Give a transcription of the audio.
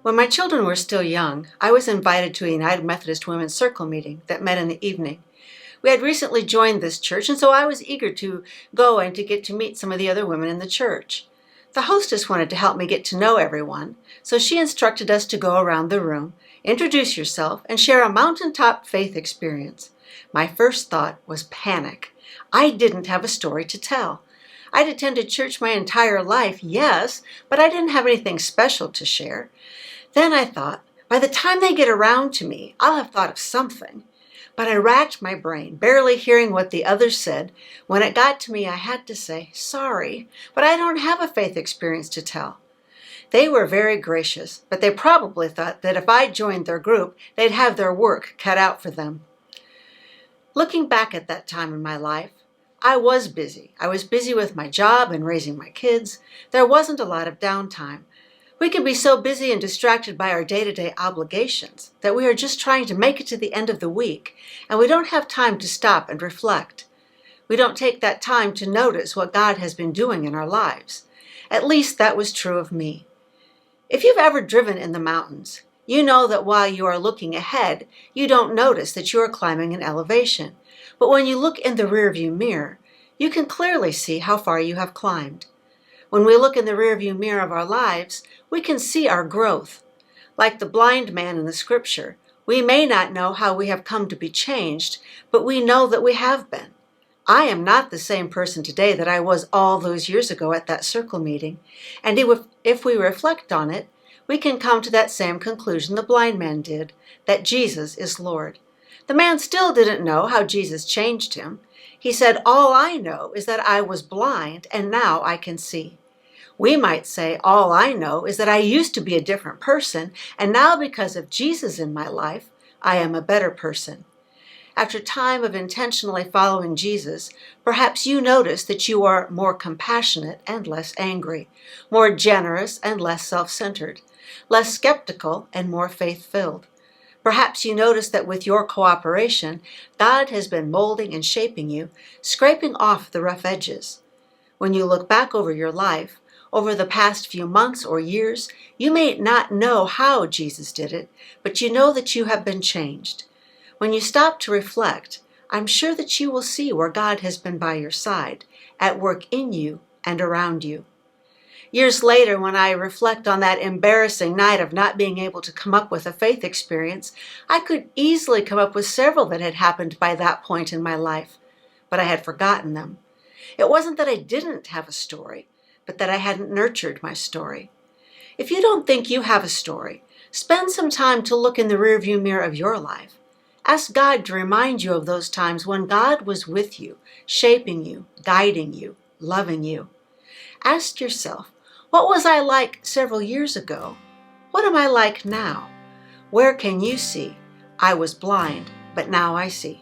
When my children were still young, I was invited to a United Methodist Women's Circle meeting that met in the evening. We had recently joined this church, and so I was eager to go and to get to meet some of the other women in the church. The hostess wanted to help me get to know everyone, so she instructed us to go around the room, introduce yourself, and share a mountaintop faith experience. My first thought was panic. I didn't have a story to tell. I'd attended church my entire life, yes, but I didn't have anything special to share. Then I thought, by the time they get around to me, I'll have thought of something. But I racked my brain, barely hearing what the others said. When it got to me, I had to say, sorry, but I don't have a faith experience to tell. They were very gracious, but they probably thought that if I joined their group, they'd have their work cut out for them. Looking back at that time in my life, I was busy. I was busy with my job and raising my kids. There wasn't a lot of downtime. We can be so busy and distracted by our day-to-day obligations that we are just trying to make it to the end of the week, and we don't have time to stop and reflect. We don't take that time to notice what God has been doing in our lives. At least that was true of me. If you've ever driven in the mountains, you know that while you are looking ahead, you don't notice that you are climbing an elevation. But when you look in the rearview mirror, you can clearly see how far you have climbed. When we look in the rearview mirror of our lives, we can see our growth. Like the blind man in the scripture, we may not know how we have come to be changed, but we know that we have been. I am not the same person today that I was all those years ago at that circle meeting, and if we reflect on it, we can come to that same conclusion the blind man did, that Jesus is Lord. The man still didn't know how Jesus changed him. He said, all I know is that I was blind and now I can see. We might say, all I know is that I used to be a different person, and now because of Jesus in my life, I am a better person. After time of intentionally following Jesus, perhaps you notice that you are more compassionate and less angry, more generous and less self-centered, less skeptical and more faith-filled. Perhaps you notice that with your cooperation, God has been molding and shaping you, scraping off the rough edges. When you look back over your life, over the past few months or years, you may not know how Jesus did it, but you know that you have been changed. When you stop to reflect, I'm sure that you will see where God has been by your side, at work in you and around you. Years later, when I reflect on that embarrassing night of not being able to come up with a faith experience, I could easily come up with several that had happened by that point in my life, but I had forgotten them. It wasn't that I didn't have a story, but that I hadn't nurtured my story. If you don't think you have a story, spend some time to look in the rearview mirror of your life. Ask God to remind you of those times when God was with you, shaping you, guiding you, loving you. Ask yourself, what was I like several years ago? What am I like now? Where can you see? I was blind, but now I see.